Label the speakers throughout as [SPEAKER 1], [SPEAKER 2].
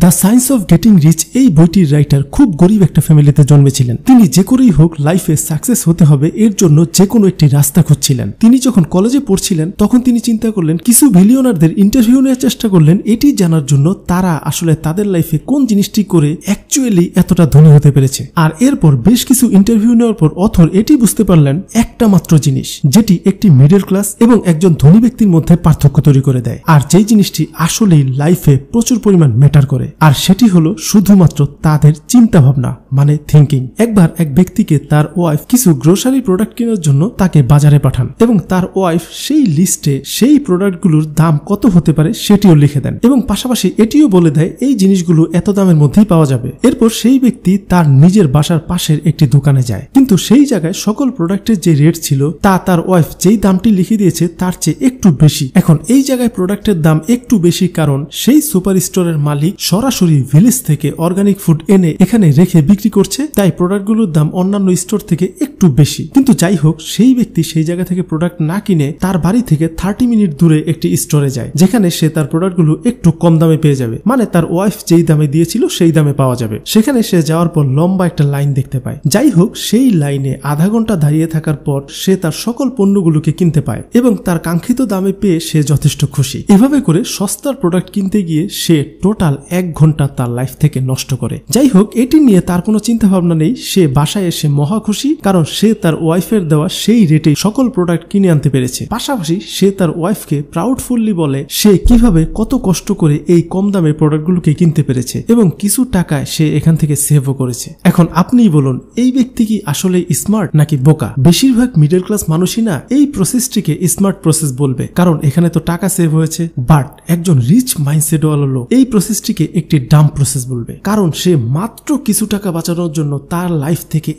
[SPEAKER 1] The science of getting rich এই বইটির writer খুব গরিব একটা ফ্যামিলিতে জন্মেছিলেন। তিনি যে করেই হোক লাইফে সাকসেস হতে হবে এর জন্য যে কোনো একটি রাস্তা খুঁজছিলেন। তিনি যখন কলেজে পড়ছিলেন তখন তিনি চিন্তা করলেন, কিছু বিলিয়নারদের ইন্টারভিউ নেওয়ার চেষ্টা করলেন এটি জানার জন্য তারা আসলে তাদের লাইফে কোন জিনিসটি করে অ্যাকচুয়ালি এতটা ধনী হতে পেরেছে। আর এরপর বেশ কিছু ইন্টারভিউ নেওয়ার পর অথর এটি বুঝতে পারলেন একটা মাত্র জিনিস যেটি একটি মিডল ক্লাস এবং একজন ধনী ব্যক্তির মধ্যে পার্থক্য তৈরি করে দেয়, আর যেই জিনিসটি আসলেই লাইফে প্রচুর পরিমাণ ম্যাটার করে, আর সেটি হলো শুধুমাত্র তাদের চিন্তা ভাবনা, মানে থিঙ্কিং। একবার এক ব্যক্তিকে তার ওয়াইফ কিছু গ্রোসারি প্রোডাক্ট কেনার জন্য তাকে বাজারে পাঠান এবং তার ওয়াইফ সেই লিস্টে সেই প্রোডাক্টগুলোর দাম কত হতে পারে সেটিও লিখে দেন এবং পাশাপাশি এটিও বলে দেয় এই জিনিসগুলো এত দামের মধ্যেই পাওয়া যাবে। এরপর সেই ব্যক্তি তার নিজের বাসার পাশের একটি দোকানে যায়, কিন্তু সেই জায়গায় সকল প্রোডাক্টের যে রেট ছিল তা তার ওয়াইফ যেই দামটি লিখে দিয়েছে তার চেয়ে একটু বেশি। এখন এই জায়গায় প্রোডাক্টের দাম একটু বেশি কারণ সেই সুপার স্টোরের মালিক সরাসরি ভিলেজ থেকে অর্গানিক ফুড এনে এখানে রেখে বিক্রি করছে, তাই প্রোডাক্টগুলোর দাম অন্যান্য স্টোর থেকে একটু বেশি। কিন্তু যাই হোক, সেই ব্যক্তি সেই জায়গা থেকে প্রোডাক্ট না কিনে তার বাড়ি থেকে 30 মিনিট দূরে একটি স্টোরে যায় যেখানে সে তার প্রোডাক্টগুলো একটু কম দামে পেয়ে যাবে, মানে তার ওয়াইফ যেই দামে দিয়েছিল সেই দামে পাওয়া যাবে। সেখানে সে যাওয়ার পর লম্বা একটা লাইন দেখতে পায়। যাই হোক, সেই লাইনে আধা ঘন্টা দাঁড়িয়ে থাকার পর সে তার সকল পণ্যগুলোকে কিনতে পায় এবং তার কাঙ্ক্ষিত দামে পেয়ে সে যথেষ্ট খুশি। এভাবে করে সস্তার প্রোডাক্ট কিনতে গিয়ে সে টোটাল 1 ঘন্টা তার লাইফ থেকে নষ্ট করে। যাই হোক, এটি নিয়ে তার কোনো চিন্তা ভাবনা নেই। সে বাসায় এসে মহা খুশি কারণ সে তার ওয়াইফের দেওয়া সেই রেটে সকল প্রোডাক্ট কিনে আনতে পেরেছে। পাশাপাশি সে তার ওয়াইফকে প্রাউডফুলি বলে সে কিভাবে কত কষ্ট করে এই কম দামের প্রোডাক্টগুলোকে কিনতে পেরেছে এবং কিছু টাকায় সে এখান থেকে সেভও করেছে। এখন আপনিই বলুন, এই ব্যক্তি কি আসলে স্মার্ট নাকি বোকা? বেশিরভাগ মিডল ক্লাস মানুষই না এই প্রসেসটিকে স্মার্ট প্রসেস বলবে কারণ এখানে তো টাকা সেভ হয়েছে, বাট একজন রিচ মাইন্ডসেট ওয়ালা লোক এই প্রসেসটিকে একটি ডাম প্রসেস বলবে কারণ সে মাত্র কিছু টাকা বাঁচানোর জন্য তার লাইফ থেকে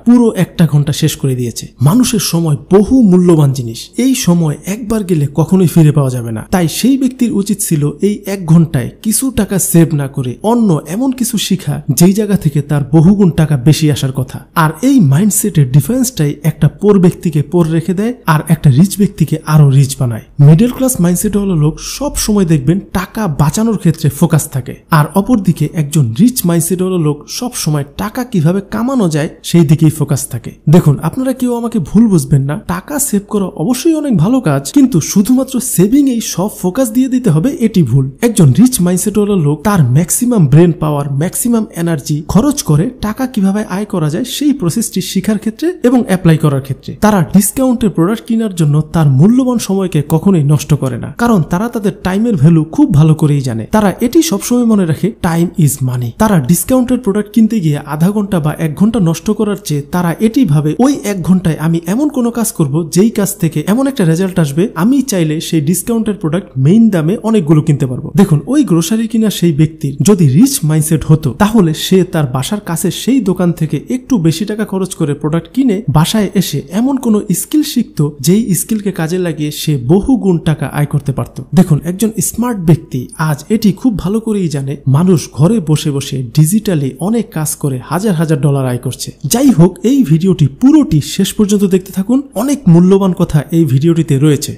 [SPEAKER 1] পুরো একটা ঘন্টা শেষ করে দিয়েছে। মানুষের সময় বহু মূল্যবান জিনিস, এই সময় একবার গেলে কখনোই ফিরে পাওয়া যাবে না। তাই সেই ব্যক্তির উচিত ছিল এই 1 ঘন্টায় কিছু টাকা সেভ না করে অন্য এমন কিছু শিখা যেই জায়গা থেকে তার বহুগুণ টাকা বেশি আসার কথা। আর এই মাইন্ডসেটের ডিফারেন্সটাই একটা পোর ব্যক্তিকে পোর রেখে দেয় আর একটা রিচ ব্যক্তিকে আরো রিচ বানায়। মিডল ক্লাস মাইন্ডসেট হলো লোক সব সময় দেখবেন টাকা বাঁচানোর ক্ষেত্রে ফোকাস থাকে, আর অপরদিকে একজন রিচ মাইন্ডসেট হলো লোক সব সময় টাকা কিভাবে কামানো যায় সেই দিকেই ফোকাস থাকে। দেখুন, আপনারা কেউ আমাকে ভুল বুঝবেন না, টাকা সেভ করা অবশ্যই অনেক ভালো কাজ, কিন্তু শুধুমাত্র সেভিং এই সব ফোকাস দিয়ে দিতে হবে এটি ভুল। একজন রিচ মাইন্ডসেট হলো লোক তার ম্যাক্সিমাম ব্রেন পাওয়ার, ম্যাক্সিমাম এনার্জি খরচ করে টাকা কিভাবে আয় করা যায় সেই প্রসেসটি শেখার ক্ষেত্রে এবং অ্যাপ্লাই করার ক্ষেত্রে। তারা ডিসকাউন্টের প্রোডাক্ট কেনার জন্য তার মূল্যবান সময়কে কখনোই নষ্ট করে না কারণ তারা তাদের টাইমের ভ্যালু খুব ভালো করেই জানে। তারা এটি সবসময় মনে রাখে টাইম ইজ মানি। তারা ডিসকাউন্টের প্রোডাক্ট কিনতে গিয়ে আধা ঘন্টা বা 1 ঘন্টা নষ্ট করার চেয়ে তারা এটি ভাবে ওই 1 ঘন্টায় আমি এমন কোনো কাজ করব যেই কাজ থেকে এমন একটা রেজাল্ট আসবে আমি চাইলে সেই ডিসকাউন্টের প্রোডাক্ট মেইন দামে অনেকগুলো কিনতে পারবো। দেখুন, ওই গ্রোসারি কিনা সেই ব্যক্তির যদি রিচ মাইন্ডসেট হতো তাহলে সে তার বাসার কাছে সেই দোকান থেকে একটু বেশি টাকা খরচ করে প্রোডাক্ট কিনে বাসায় এসে এমন কোনো স্কিল শিখতো যেই স্কিলকে কাজে লাগিয়ে সে বহু গুণ টাকা আয় করতে পারত। দেখুন, একজন স্মার্ট ব্যক্তি আজ এটি খুব ভালো করেই জানে মানুষ ঘরে বসে বসে ডিজিটালি অনেক কাজ করে হাজার হাজার ডলার আয় করছে। যাই হোক, এই ভিডিওটি পুরোটি শেষ পর্যন্ত দেখতে থাকুন, অনেক মূল্যবান কথা এই ভিডিওটিতে রয়েছে।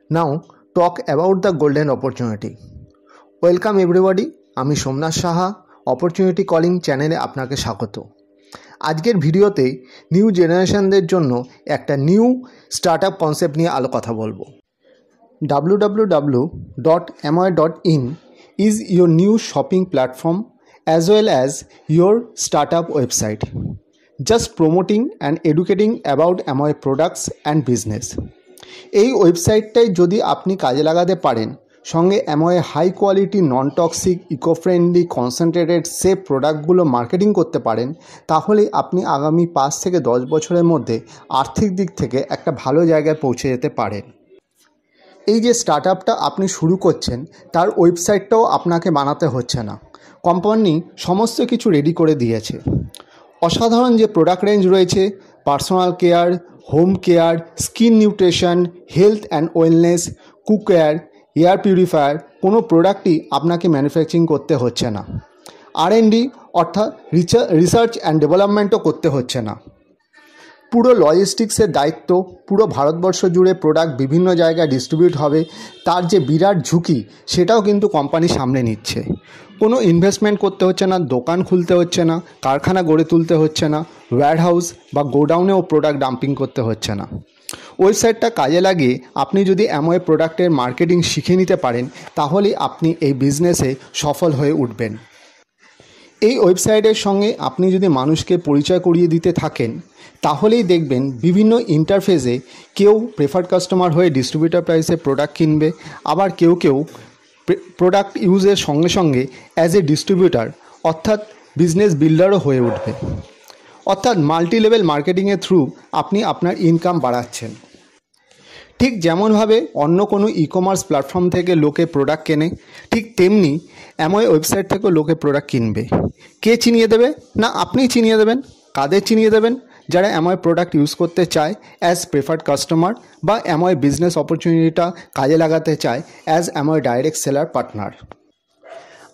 [SPEAKER 2] Now talk about the golden opportunity. Welcome everybody, আমি সোমনাথ সাহা, অপরচুনিটি কলিং চ্যানেলে আপনাকে স্বাগত। আজকের ভিডিওতে নিউ জেনারেশনদের জন্য একটা নিউ স্টার্টআপ কনসেপ্ট নিয়ে কথা বলবো। www.amway.in is your new shopping platform as well as your startup website, just promoting and educating about Amway products and business. এই ওয়েবসাইটটাই যদি আপনি কাজে লাগাতে পারেন, সঙ্গে Amway high quality, non toxic, eco friendly, concentrated safe প্রোডাক্টগুলো মার্কেটিং করতে পারেন, তাহলে আপনি আগামী 5 থেকে 10 বছরের মধ্যে আর্থিক দিক থেকে একটা ভালো জায়গায় পৌঁছে যেতে পারেন। এই যে স্টার্টআপটা আপনি শুরু করছেন তার ওয়েবসাইটটাও আপনাকে বানাতে হচ্ছে না, কোম্পানি সমস্ত কিছু রেডি করে দিয়েছে। অসাধারণ যে প্রোডাক্ট রেঞ্জ রয়েছে, personal care, home care, skin nutrition, health and wellness, cookware, air purifier, কোনো প্রোডাক্টই আপনাকে ম্যানুফ্যাকচারিং করতে হচ্ছে না। R&D অর্থাৎ রিসার্চ অ্যান্ড ডেভেলপমেন্টও করতে হচ্ছে না। পুরো লজিস্টিক্সের দায়িত্ব, পুরো ভারতবর্ষ জুড়ে প্রোডাক্ট বিভিন্ন জায়গায় ডিস্ট্রিবিউট হবে, তার যে বিরাট ঝুঁকি সেটাও কিন্তু কোম্পানি সামনে নিচ্ছে। কোনো ইনভেস্টমেন্ট করতে হচ্ছে না, দোকান খুলতে হচ্ছে না, কারখানা গড়ে তুলতে হচ্ছে না, ওয়্যারহাউস বা গোডাউনেও প্রোডাক্ট ডাম্পিং করতে হচ্ছে না। ওয়েবসাইটটা কাজে লাগিয়ে আপনি যদি অ্যামওয়ে প্রোডাক্টের মার্কেটিং শিখে নিতে পারেন, তাহলেই আপনি এই বিজনেসে সফল হয়ে উঠবেন। এই ওয়েবসাইটের সঙ্গে আপনি যদি মানুষকে পরিচয় করিয়ে দিতে থাকেন, তাহলেই দেখবেন বিভিন্ন ইন্টারফেসে কেউ প্রেফার্ড কাস্টমার হয়ে ডিস্ট্রিবিউটার প্রাইসে প্রোডাক্ট কিনবে, আবার কেউ প্রোডাক্ট ইউজের সঙ্গে সঙ্গে অ্যাজ এ ডিস্ট্রিবিউটার অর্থাৎ বিজনেস বিল্ডারও হয়ে উঠবে। অর্থাৎ মাল্টি লেভেল মার্কেটিংয়ের থ্রু আপনি আপনার ইনকাম বাড়াচ্ছেন। ঠিক যেমনভাবে অন্য কোনো ই কমার্স প্ল্যাটফর্ম থেকে লোকে প্রোডাক্ট কেনে, ঠিক তেমনি অ্যামওয়ে ওয়েবসাইট থেকেও লোকে প্রোডাক্ট কিনবে। কে চিনিয়ে দেবে? না আপনিই চিনিয়ে দেবেন। কাদের চিনিয়ে দেবেন? যারা অ্যামওয়ে প্রোডাক্ট ইউজ করতে চায় অ্যাজ প্রেফার্ড কাস্টমার, বা অ্যামওয়ে বিজনেস অপরচুনিটিটা কাজে লাগাতে চায় as Amway direct seller partner.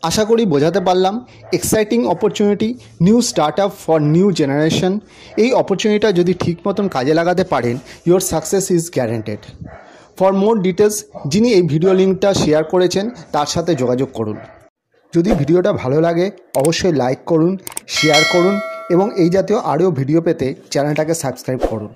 [SPEAKER 2] আশা করি বোঝাতে পারলাম। Exciting opportunity, new start up for new generation. এই অপরচুনিটিটা যদি ঠিক মতন কাজে লাগাতে পারেন, your success is guaranteed. For more details যিনি এই ভিডিও লিঙ্কটা শেয়ার করেছেন তার সাথে যোগাযোগ করুন। যদি ভিডিওটা ভালো লাগে অবশ্যই লাইক করুন, শেয়ার করুন এবং এই জাতীয় আরও ভিডিও পেতে চ্যানেলটাকে সাবস্ক্রাইব করুন।